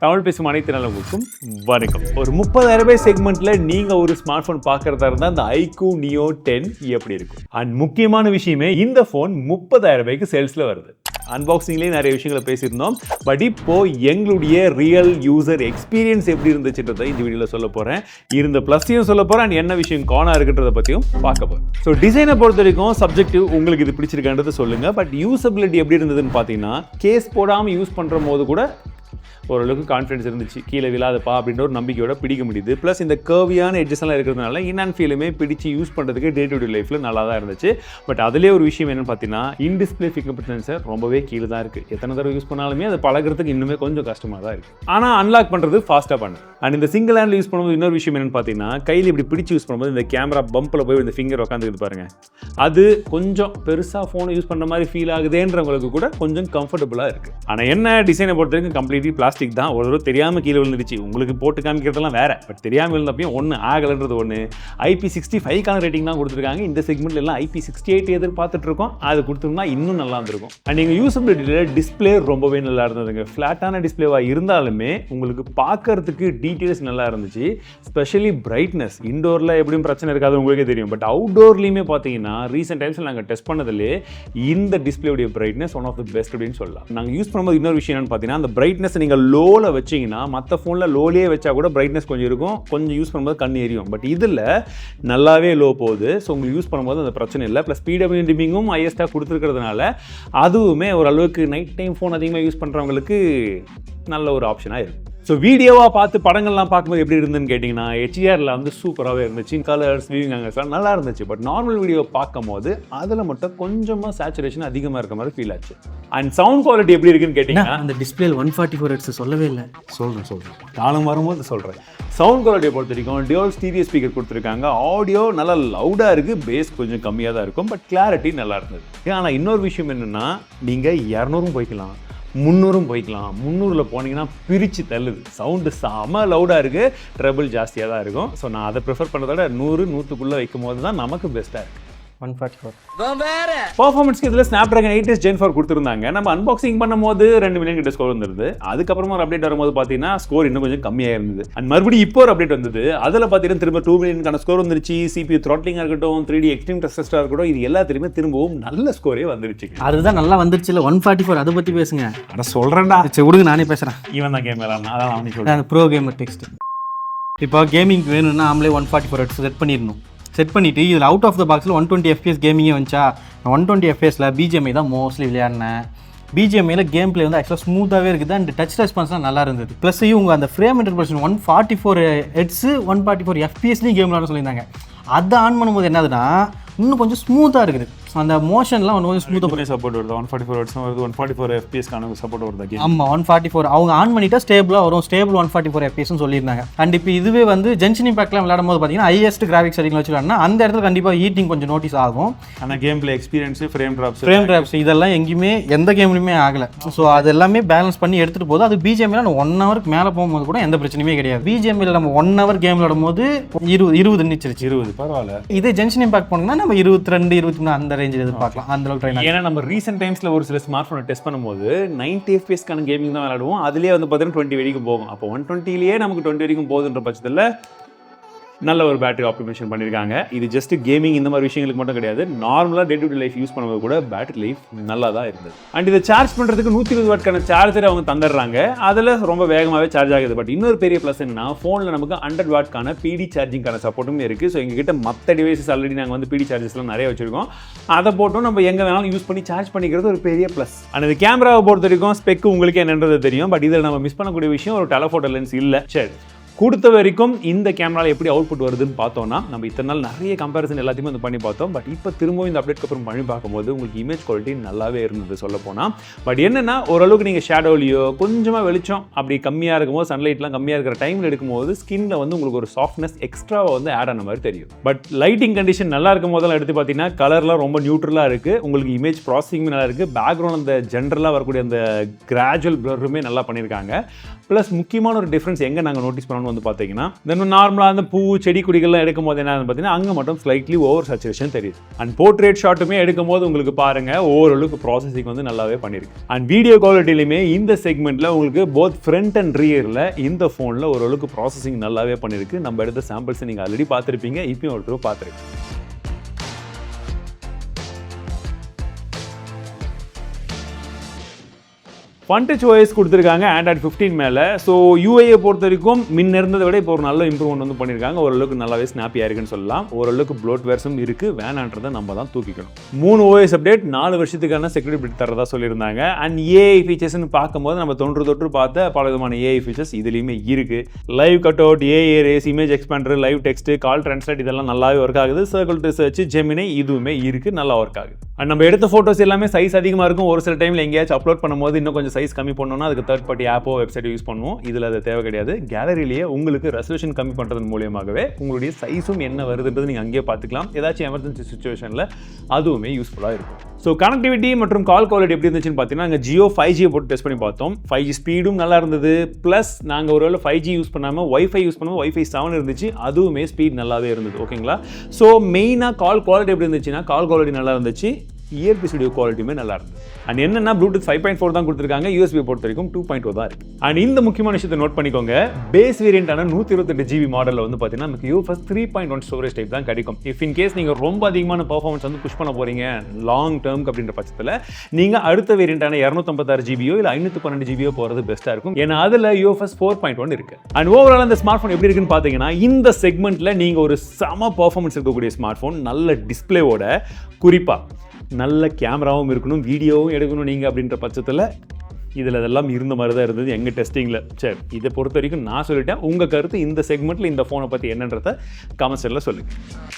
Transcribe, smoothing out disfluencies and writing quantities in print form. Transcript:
தமிழ் பேசும் அனைத்து நல்லவங்களுக்கும் வணக்கம். ஒரு 30,000 ரூபாய் செக்மெண்ட்ல நீங்க ஒரு ஸ்மார்ட் போன் பார்க்கறதா இருந்தா அந்த iQOO Neo 10 எப்படி இருக்கும்? அண்ட் முக்கியமான விஷயமே இந்த போன் 30,000 ரூபாய்க்கு சேல்ஸ்ல வருது. அன்பாக்சிங்லேயே நிறைய விஷயங்களை பேசியிருந்தோம். பட் இப்போ எங்களுடைய ரியல் யூசர் எக்ஸ்பீரியன்ஸ் எப்படி இருந்துச்சுன்றதை இந்த வீடியோவில் சொல்ல போகிறேன். இருந்த ப்ளஸ்ஸையும் சொல்ல போகிறேன் அண்ட் என்ன விஷயம் காணா இருக்குன்றதை பற்றியும் பார்க்க போகிறேன். ஸோ டிசைனை பொறுத்த வரைக்கும் சப்ஜெக்டிவ் உங்களுக்கு இது பிடிச்சிருக்கான்றது சொல்லுங்கள். பட் யூசபிலிட்டி எப்படி இருந்ததுன்னு பார்த்தீங்கன்னா கேஸ் போடாமல் யூஸ் பண்ணுற போது கூட ஓரளவுக்கு கான்ஃபிடன்ஸ் இருந்துச்சு. கீழே விழாதப்பா அப்படின்ற ஒரு நம்பிக்கையோட பிடிக்க முடியுது. ப்ளஸ் இந்த கர்வியான எட்ஜஸ் எல்லாம் இருக்கிறதுனால இன் அண்ட் ஃபீலுமே பிடிச்சி யூஸ் பண்ணுறதுக்கு டே டு டே லைஃப்பில் நல்லா தான் இருந்துச்சு. பட் அதிலே ஒரு விஷயம் என்னென்னு பார்த்தீங்கன்னா in display finger print sensor ரொம்பவே கீழே தான் இருக்குது. எத்தனை தடவை யூஸ் பண்ணாலுமே அது பழகிறதுக்கு இன்னுமே கொஞ்சம் கஷ்டமாக தான் இருக்குது. ஆனால் அன்லாக் பண்ணுறது ஃபாஸ்ட்டாக பண்ணு. அண்ட் இந்த சிங்கிள் ஹேண்டில் யூஸ் பண்ணும்போது இன்னொரு விஷயம் என்னென்னு பார்த்தீங்கன்னா கையில் இப்படி பிடிச்சி யூஸ் பண்ணும்போது இந்த கேமரா பம்பில் போய் இந்த ஃபிங்கர் உட்காந்துக்கிட்டு பாருங்கள், அது கொஞ்சம் பெருசாக ஃபோனை யூஸ் பண்ணுற மாதிரி ஃபீல் ஆகுதுன்றவங்களுக்கு கூட கொஞ்சம் கம்ஃபர்டபுளாக இருக்குது. ஆனால் என்ன டிசைனை பொறுத்த வரைக்கும் கம்ப்ளீட்லி பிளாஸ்டிக் தான். ஒரு தெரியாமல் கீழே விழுந்துருச்சு. உங்களுக்கு போட்டு காமிக்கிறதெல்லாம் வேற, பட் தெரியாமல் விழுந்தப்பையும் ஒன்று ஆகலைன்றது ஒன்று. IP65 ரேட்டிங் தான் கொடுத்துருக்காங்க. இந்த செக்மெண்ட்ல எல்லாம் IP68 எதிர்பார்த்துட்டு இருக்கோம். அது கொடுத்துருந்தா இன்னும் நல்லா இருந்திருக்கும். அண்ட் நீங்கள் யூசபிலிட்டியில் டிஸ்பிளே ரொம்பவே நல்லா இருந்ததுங்க. ஃப்ளாட்டான டிஸ்பிளேவாக இருந்தாலுமே உங்களுக்கு பார்க்கறதுக்கு டீட்டெயில்ஸ் நல்லா இருந்துச்சு. ஸ்பெஷலி பிரைட்னஸ் இண்டோரில் எப்படியும் பிரச்சனை இருக்காது உங்களுக்கே தெரியும். பட் அவுட்டோர்லையுமே பார்த்தீங்கன்னா ரீசெண்ட் டைம்ஸில் நாங்கள் டெஸ்ட் பண்ணதிலே இந்த டிஸ்பிளேவுடைய brightness one of the best அப்படின்னு சொல்லலாம். நாங்கள் யூஸ் பண்ணும்போது இன்னொரு விஷயம் என்னன்னு பார்த்தீங்கன்னா அந்த பிரைட்னஸ் நீங்கள் லோவில் வச்சிங்கன்னா மற்ற ஃபோனில் லோலேயே வச்சா கூட பிரைட்னஸ் கொஞ்சம் இருக்கும், கொஞ்சம் யூஸ் பண்ணும்போது கண் எரியும். பட் இதில் நல்லாவே லோ போகுது. ஸோ உங்களுக்கு யூஸ் பண்ணும்போது அந்த பிரச்சனை இல்லை. ப்ளஸ் PW டிமிங்கும் ஹையஸ்ட்டாக கொடுத்துருக்கிறதுனால அதுவுமே ஓரளவுக்கு நைட் டைம் ஃபோன் அதிகமாக யூஸ் பண்ணுறவங்களுக்கு நல்ல ஒரு ஆப்ஷனாக இருக்கும். ஸோ வீடியோவாக பார்த்து படங்கள்லாம் பார்க்கும்போது எப்படி இருந்துன்னு கேட்டிங்கன்னா HDRல வந்து சூப்பராகவே இருந்துச்சு. கலர்ஸ் வியூவிங் ஆங்கிள்ஸ்லாம் நல்லா இருந்துச்சு. பட் நார்மல் வீடியோ பார்க்கும் போது அதில் மட்டும் கொஞ்சமாக சேச்சுரேஷன் அதிகமாக இருக்க மாதிரி ஃபீல் ஆச்சு. அண்ட் சவுண்ட் குவாலிட்டி எப்படி இருக்குன்னு கேட்டிங்கன்னா அந்த டிஸ்பிளேல 144 ஹெர்ட்ஸ் சொல்லவே இல்லை. சொல்கிறேன் காலம் வரும்போது சொல்கிறேன். சவுண்ட் குவாலிட்டியை பொறுத்த வரைக்கும் டியூவல் ஸ்டீரியோ ஸ்பீக்கர் கொடுத்துருக்காங்க. ஆடியோ நல்லா லவுடாக இருக்குது, பேஸ் கொஞ்சம் கம்மியாக தான் இருக்கும். பட் கிளாரிட்டி நல்லா இருந்தது. ஆனால் இன்னொரு விஷயம் என்னென்னா நீங்கள் 200 போய்க்கலாம், 300 போய்க்கலாம். 300ல் போனீங்கன்னா பிரித்து தள்ளுது. சவுண்டு செம லவுடாக இருக்குது, ட்ரபிள் ஜாஸ்தியாக தான் இருக்கும். ஸோ நான் அதை ப்ரிஃபர் பண்ணுறதோட 100-100க்குள்ளே வைக்கும் போது தான் நமக்கு பெஸ்ட்டாக இருக்குது. 144 பர்ஃபார்மன்ஸ்க்கு இதில் Snapdragon 8s Gen 4 கொடுத்துருந்தாங்க. நம்ம அன்பாக்சிங் பண்ணும்போது 2 மில்லியன் கிட்ட ஸ்கோர் வந்துருது. அதுக்கப்புறமா ஒரு அப்டேட் வரும்போது பார்த்தீங்கன்னா ஸ்கோர் இன்னும் கொஞ்சம் கம்மியாக இருந்தது. அண்ட் மறுபடியும் இப்போ ஒரு அப்டேட் வந்தது. அதில் பார்த்தீங்கன்னா திரும்ப 2 மில்லியனுக்கான ஸ்கோர் வந்துருச்சு. CPU த்ராட்லிங்காக இருக்கட்டும், 3D எக்ஸ்ட்ரீம் டெஸ்டாக இருக்கட்டும், இது எல்லாத்துலேயுமே திரும்பவும் நல்ல ஸ்கோரே வந்துருச்சு. அதுதான் நல்லா வந்துருச்சு இல்லை 144. அதை பற்றி பேசுங்க. ஆனால் சொல்கிறேன்டா, சரி விடுங்க, நானே பேசுகிறேன். இவன் தான் கேம் விளாட்னா அதான் அவனுக்கு சொல்கிறேன். அந்த ப்ரோ கேமர் டெக்ஸ்ட் இப்போ கேமிங் வேணும்னா ஆமலே 144 ஹெர்ட்ஸ் செட் பண்ணிடணும். செட் பண்ணிவிட்டு இதில் அவுட் ஆஃப் த பாக்ஸில் 120 FPS கேமிங்கே வந்துச்சா. 120 FPSல BGMI தான் மோஸ்ட்லி விளையாடினேன். BGMIயில் கேம் பிளே வந்து ஆக்சுவலாக ஸ்மூத்தாகவே இருக்குது. அண்ட் டச் ரெஸ்பான்ஸ்லாம் நல்லா இருந்தது. ப்ளஸ் இவங்க அந்த ஃப்ரேம் இன்டர்பிரேஷன் 144 ஹெர்ட்ஸ் 144 FPSலேயும் கேம் விளாட சொல்லியிருந்தாங்க. அதை ஆன் பண்ணும்போது என்னதுன்னா இன்னும் கொஞ்சம் ஸ்மூத்தாக இருக்குது. அந்த மோஷன்லாம் கொஞ்சம் ஸ்மூத்தாக பண்ணி சப்போர்ட் வருது. 144 ஹெர்ட்ஸ் வருது, 144 FPSக்கான சப்போர்ட் வருது. ஆமாம், 144 அவங்க ஆன் பண்ணிட்டா ஸ்டேபிளாக வரும். ஸ்டேபிள் 144 FPSன்னு சொல்லியிருந்தாங்க. அண்ட் இப்போ இதுவே வந்து ஜென்ஷன் இம்பாக்ட்லாம் விளையாடும் போது பார்த்தீங்கன்னா ஹையஸ்ட் கிராஃபிக்ஸ் செட்டிங்கில் வச்சு விளையாடினா அந்த இடத்துல கண்டிப்பாக ஹீட்டிங் கொஞ்சம் நோட்டீஸ் ஆகும். ஆனால் game play experience, frame drops இதெல்லாம் எங்கேயுமே எந்த கேம்லையுமே ஆகலை. ஸோ அது எல்லாமே பேலன்ஸ் பண்ணி எடுத்துகிட்டு போகுது. அது BGMIயில் நம்ம 1 ஹவருக்கு மேலே போகும்போது கூட எந்த பிரச்சனையுமே கிடையாது. BGMIயில் நம்ம 1 ஹவர் கேம் விளையாடும் போது 20 நிச்சிருச்சு. 20 பரவாயில்ல. இதே ஜென்ஷன் இம்பாக்ட் போனீங்கன்னா நம்ம 22, 23 அந்த ரேஞ்சில் எதிர்பார்க்கலாம். ஏன்னா நம்ம ரீசெண்ட் டைம்ஸ்ல ஒரு சில ஸ்மார்ட் போனை டெஸ்ட் பண்ணும்போது 90 FPS கேமிங் தான் விளையாடுவோம். அதுலேயே வந்து பார்த்தீங்கன்னா 20 வரைக்கும் போகும். அப்போ 120லேயே நமக்கு 20 வரைக்கும் போகுதுன்ற பட்சத்தில் நல்ல ஒரு பேட்டரி ஆப்டிமேஷன் பண்ணியிருக்காங்க. இது ஜஸ்ட் கேமிங் இந்த மாதிரி விஷயங்களுக்கு மட்டும் கிடையாது. நார்மலாக day to day life use பண்ணும்போது கூட பேட்டரி லைஃப் நல்லா தான் இருந்தது. அண்ட் இதை சார்ஜ் பண்ணுறதுக்கு 120 வாட்க்கான சார்ஜரை அவங்க தந்துடுறாங்க. அதில் ரொம்ப வேகமாகவே சார்ஜ் ஆகுது. பட் இன்னொரு பெரிய ப்ளஸ் என்னன்னா ஃபோனில் நமக்கு 100 வாட்க்கான PD சார்ஜிங்கான சப்போர்ட்டும் இருக்குது. ஸோ எங்ககிட்ட மற்ற டிவைசஸ் ஆல்ரெடி நாங்கள் வந்து PD சார்ஜஸ்லாம் நிறைய வச்சுருக்கோம். அதை போட்டும் நம்ம எங்கே வேணாலும் யூஸ் பண்ணி சார்ஜ் பண்ணிக்கிறது ஒரு பெரிய ப்ளஸ். அண்ட் இது கேமராவை பொறுத்த வரைக்கும் ஸ்பெக்கு உங்களுக்கு என்னன்றது தெரியும். பட் இதில் நம்ம மிஸ் பண்ணக்கூடிய விஷயம் ஒரு டெலஃபோட்டோ லென்ஸ் இல்லை. சரி, கொடுத்த வரைக்கும் இந்த கேமராவில் எப்படி அவுட்புட் வருதுன்னு பார்த்தோம்னா நம்ம இத்தனை நாள் நிறைய கம்பேரிசன் எல்லாத்தையுமே வந்து பண்ணி பார்த்தோம். பட் இப்போ திரும்பவும் இந்த அப்டேட்க்கு அப்புறம் பண்ணி பார்க்கும்போது உங்களுக்கு இமேஜ் குவாலிட்டி நல்லாவே இருந்தது சொல்ல போனால். பட் என்னென்னா ஓரளவுக்கு நீங்கள் ஷேடோலையோ கொஞ்சமாக வெளிச்சம் அப்படி கம்மியாக இருக்கும்போது, சன்லைட்லாம் கம்மியாக இருக்கிற டைமில் எடுக்கும்போது ஸ்கின்னில் வந்து உங்களுக்கு ஒரு சாஃப்ட்னஸ் எக்ஸ்ட்ராவாக வந்து ஆட் ஆன மாதிரி தெரியும். பட் லைட்டிங் கண்டிஷன் நல்லா இருக்கும் போதெல்லாம் எடுத்து பார்த்தீங்கன்னா கலர்லாம் ரொம்ப நியூட்ரலாக இருக்குது. உங்களுக்கு இமேஜ் ப்ராசஸிங் நல்லா இருக்குது. பேக்ரவுண்ட் அந்த ஜென்ரலாக வரக்கூடிய அந்த கிராஜுவல் ப்ளருமே நல்லா பண்ணியிருக்காங்க. ப்ளஸ் முக்கியமான ஒரு டிஃப்ரென்ஸ் எங்கே நாங்கள் நோட்டீஸ் பண்ணோம் ஃபோன் வந்து பார்த்தீங்கன்னா இந்த நார்மலாக அந்த பூ செடி கொடிகள்லாம் எடுக்கும் போது என்ன பார்த்தீங்கன்னா அங்கே மட்டும் ஸ்லைட்லி ஓவர் சேச்சுரேஷன் தெரியுது. அண்ட் போர்ட்ரேட் ஷாட்டுமே எடுக்கும் போது உங்களுக்கு பாருங்க ஓரளவுக்கு ப்ராசஸிங் வந்து நல்லாவே பண்ணியிருக்கு. அண்ட் வீடியோ குவாலிட்டிலையுமே இந்த செக்மெண்ட்டில் உங்களுக்கு போத் ஃப்ரண்ட் அண்ட் ரியரில் இந்த ஃபோனில் ஓரளவுக்கு ப்ராசஸிங் நல்லாவே பண்ணியிருக்கு. நம்ம எடுத்த சாம்பிள்ஸ் நீங்கள் ஆல்ரெடி பார்த்துருப்பீங்க, இப்பயும் ஒரு பார்த்துருக்கீங்க. Fun Touch OS கொடுத்துருக்காங்க Android 15 மேலே. ஸோ யூஐயை பொறுத்த வரைக்கும் முன்ன இருந்ததை விட இப்போ ஒரு நல்ல இம்ப்ரூவ்மெண்ட் வந்து பண்ணியிருக்காங்க. ஓரளவுக்கு நல்லாவே ஸ்னாப்பியாக இருக்குன்னு சொல்லலாம். ஓரளவுக்கு ப்ளோட்வேர்ஸும் இருக்குது, வேணான்றதை நம்ம தான் தூக்கிக்கணும். 3 OS அப்டேட் 4 வருஷத்துக்கான செக்யூரிட்டி பிட் தரதா சொல்லியிருந்தாங்க. அண்ட் ஏஐ ஃபீச்சர்ஸ்னு பார்க்கும்போது நம்ம தொற்று பார்த்த பல விதமான ஏஐ ஃபீச்சர்ஸ் இதுலேயுமே இருக்குது. Live cut out, AI race, image expander, live text, call translate இதெல்லாம் நல்லாவே ஒர்க் ஆகுது. சர்க்கிள் டு சர்ச், ஜெமினி இதுவுமே இருக்குது, நல்லா ஒர்க் ஆகுது. அண்ட் நம்ம எடுத்த ஃபோட்டோஸ் எல்லாமே சைஸ் அதிகமாக இருக்கும். ஒரு சில டைமில் எங்கேயாச்சும் அப்லோட் பண்ணும்போது இன்னும் கொஞ்சம் சைஸ் கம்மி பண்ணணும்னா அதுக்கு தேர்ட் பார்ட்டி ஆப்போ வெப்சைட் யூஸ் பண்ணுவோம். இதில் அது தேவை கிடையாது. கேலரியிலேயே உங்களுக்கு ரெசல்யூஷன் கம்மி பண்ணுறது மூலியமாகவே உங்களுடைய சைஸும் என்ன வருதுன்றது நீங்கள் அங்கேயே பார்த்துக்கலாம். ஏதாச்சும் எமர்ஜென்சி சுச்சுவேஷனில் அதுவுமே யூஸ்ஃபுல்லாக இருக்கும். ஸோ கனெக்டிவிட்டி மற்றும் கால் குவாலிட்டி எப்படி இருந்துச்சுன்னு பார்த்தீங்கன்னா நாங்கள் ஜியோ 5G போட்டு டெஸ்ட் பண்ணி பார்த்தோம். 5G ஸ்பீடும் நல்லா இருந்தது. ப்ளஸ் நாங்கள் ஒருவேளை 5G யூஸ் பண்ணாமல் Wi-Fi யூஸ் பண்ணுவோம். Wi-Fi 7 இருந்துச்சு, அதுவுமே ஸ்பீட் நல்லாவே இருந்தது. ஓகேங்களா? ஸோ மெயினாக கால் குவாலிட்டி எப்படி இருந்துச்சுன்னா கால் குவாலிட்டி நல்லா இருந்துச்சு. இயர்பீஸ் வீடியோ குவாலிட்டியுமே நல்லா இருந்தது. அண்ட் என்னன்னா ப்ளூடூத் 5.4 தான் கொடுத்துருக்காங்க. யூஎஸ்பி பொறுத்த வரைக்கும் 2.0 தான் இருக்கு. அண்ட் இந்த முக்கியமான விஷயத்தை நோட் பண்ணிக்கோங்க. பேஸ் வேரியண்டான 128GB மாடலில் வந்து பார்த்தீங்கன்னா நமக்கு UFS 3.1 ஸ்டோரேஜ் டைப் தான் கிடைக்கும். இஃப் இன் கேஸ் நீங்கள் ரொம்ப அதிகமான பர்ஃபார்மன்ஸ் வந்து புஷ் பண்ண போறீங்க லாங் டேர்ம்க்கு அப்படின்ற பட்சத்தில் நீங்கள் அடுத்த வேரியண்டான 256GBயோ இல்லை 512GBயோ போகிறது பெஸ்ட்டாக இருக்கும். ஏன்னா அதில் UFS 4.1 இருக்கு. அண்ட் ஓவரால் அந்த ஸ்மார்ட் ஃபோன் எப்படி இருக்குன்னு பார்த்தீங்கன்னா இந்த செக்மெண்ட்டில் நீங்கள் ஒரு செம பர்ஃபார்மன்ஸ் இருக்கக்கூடிய ஸ்மார்ட் ஃபோன், நல்ல டிஸ்பிளேவோட, குறிப்பாக நல்ல கேமராவும் இருக்கணும், வீடியோவும் எடுக்கணும் நீங்கள் அப்படின்ற பட்சத்தில் இதில் அதெல்லாம் இருந்த மாதிரி தான் இருந்தது எங்கள் டெஸ்டிங்கில். சரி, இதை பொறுத்த வரைக்கும் நான் சொல்லிட்டேன். உங்கள் கருத்து இந்த செக்மெண்ட்டில் இந்த ஃபோனை பற்றி என்னன்றதை கமெண்ட் செக்ஷனில் சொல்லுங்கள்.